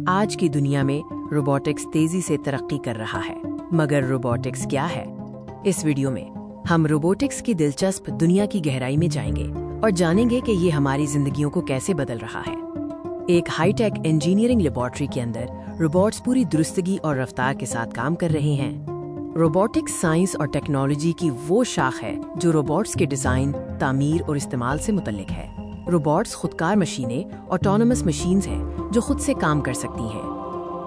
آج کی دنیا میں روبوٹکس تیزی سے ترقی کر رہا ہے، مگر روبوٹکس کیا ہے؟ اس ویڈیو میں ہم روبوٹکس کی دلچسپ دنیا کی گہرائی میں جائیں گے اور جانیں گے کہ یہ ہماری زندگیوں کو کیسے بدل رہا ہے۔ ایک ہائی ٹیک انجینئرنگ لیبارٹری کے اندر روبوٹس پوری درستگی اور رفتار کے ساتھ کام کر رہے ہیں۔ روبوٹکس سائنس اور ٹیکنالوجی کی وہ شاخ ہے جو روبوٹس کے ڈیزائن، تعمیر اور استعمال سے متعلق ہے۔ روبوٹس خودکار مشینیں، آٹونومس مشینز ہیں جو خود سے کام کر سکتی ہیں۔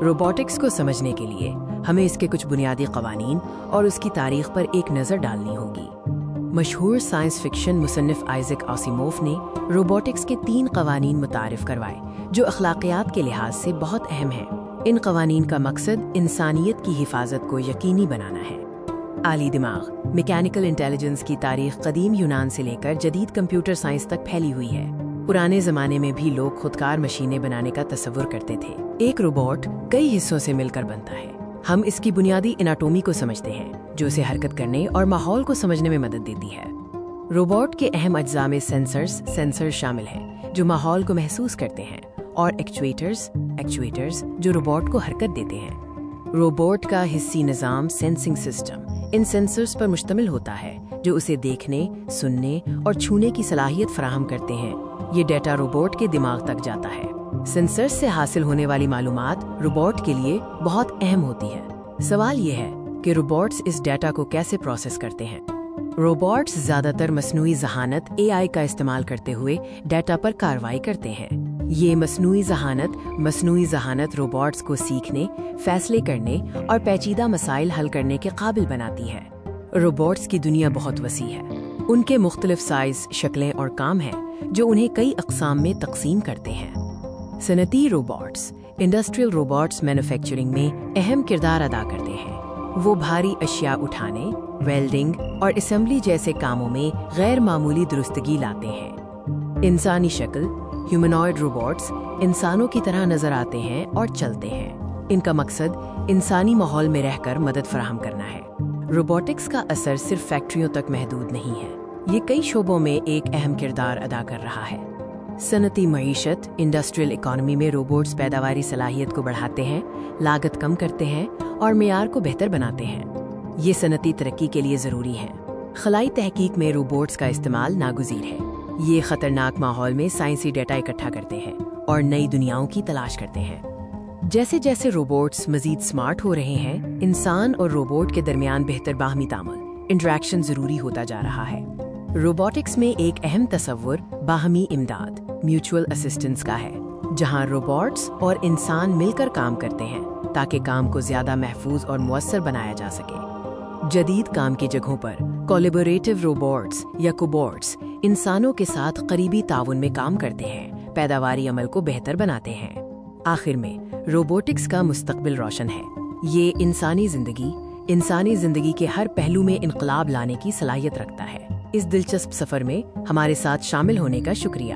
روبوٹکس کو سمجھنے کے لیے ہمیں اس کے کچھ بنیادی قوانین اور اس کی تاریخ پر ایک نظر ڈالنی ہوگی۔ مشہور سائنس فکشن مصنف آئزیک آسیموف نے روبوٹکس کے 3 قوانین متعارف کروائے جو اخلاقیات کے لحاظ سے بہت اہم ہیں۔ ان قوانین کا مقصد انسانیت کی حفاظت کو یقینی بنانا ہے۔ آلی دماغ، میکینیکل انٹیلیجنس کی تاریخ قدیم یونان سے لے کر جدید کمپیوٹر سائنس تک پھیلی ہوئی ہے۔ پرانے زمانے میں بھی لوگ خودکار مشینیں بنانے کا تصور کرتے تھے۔ ایک روبوٹ کئی حصوں سے مل کر بنتا ہے۔ ہم اس کی بنیادی اناٹومی کو سمجھتے ہیں جو اسے حرکت کرنے اور ماحول کو سمجھنے میں مدد دیتی ہے۔ روبوٹ کے اہم اجزاء میں سینسرز شامل ہیں جو ماحول کو محسوس کرتے ہیں، اور ایکچویٹرز جو روبوٹ کو حرکت دیتے ہیں۔ روبوٹ کا حسی نظام سینسنگ سسٹم ان سینسرز پر مشتمل ہوتا ہے جو اسے دیکھنے، سننے اور چھونے کی صلاحیت فراہم کرتے ہیں۔ یہ ڈیٹا روبوٹ کے دماغ تک جاتا ہے۔ سینسرز سے حاصل ہونے والی معلومات روبوٹ کے لیے بہت اہم ہوتی ہے۔ سوال یہ ہے کہ روبوٹس اس ڈیٹا کو کیسے پروسیس کرتے ہیں۔ روبوٹس زیادہ تر مصنوعی ذہانت (AI) کا استعمال کرتے ہوئے ڈیٹا پر کارروائی کرتے ہیں۔ یہ مصنوعی ذہانت روبوٹس کو سیکھنے، فیصلے کرنے اور پیچیدہ مسائل حل کرنے کے قابل بناتی ہے۔ روبوٹس کی دنیا بہت وسیع ہے۔ ان کے مختلف سائز، شکلیں اور کام ہیں جو انہیں کئی اقسام میں تقسیم کرتے ہیں۔ صنعتی روبوٹس، انڈسٹریل روبوٹس مینوفیکچرنگ میں اہم کردار ادا کرتے ہیں۔ وہ بھاری اشیاء اٹھانے، ویلڈنگ اور اسمبلی جیسے کاموں میں غیر معمولی درستگی لاتے ہیں۔ انسانی شکل، ہیومنوئڈ روبوٹس انسانوں کی طرح نظر آتے ہیں اور چلتے ہیں۔ ان کا مقصد انسانی ماحول میں رہ کر مدد فراہم کرنا ہے۔ روبوٹکس کا اثر صرف فیکٹریوں تک محدود نہیں ہے، یہ کئی شعبوں میں ایک اہم کردار ادا کر رہا ہے۔ صنعتی معیشت، انڈسٹریل اکانومی میں روبوٹس پیداواری صلاحیت کو بڑھاتے ہیں، لاگت کم کرتے ہیں اور معیار کو بہتر بناتے ہیں۔ یہ صنعتی ترقی کے لیے ضروری ہے۔ خلائی تحقیق میں روبوٹس کا استعمال ناگزیر ہے۔ یہ خطرناک ماحول میں سائنسی ڈیٹا اکٹھا کرتے ہیں اور نئی دنیاؤں کی تلاش کرتے ہیں۔ جیسے جیسے روبوٹس مزید سمارٹ ہو رہے ہیں، انسان اور روبوٹ کے درمیان بہتر باہمی تعامل، انٹریکشن ضروری ہوتا جا رہا ہے۔ روبوٹکس میں ایک اہم تصور باہمی امداد، میوچول اسسٹنس کا ہے، جہاں روبوٹس اور انسان مل کر کام کرتے ہیں تاکہ کام کو زیادہ محفوظ اور مؤثر بنایا جا سکے۔ جدید کام کی جگہوں پر کولیبوریٹو روبوٹس یا کوبوٹس انسانوں کے ساتھ قریبی تعاون میں کام کرتے ہیں، پیداواری عمل کو بہتر بناتے ہیں۔ آخر میں روبوٹکس کا مستقبل روشن ہے۔ یہ انسانی زندگی کے ہر پہلو میں انقلاب لانے کی صلاحیت رکھتا ہے۔ اس دلچسپ سفر میں ہمارے ساتھ شامل ہونے کا شکریہ۔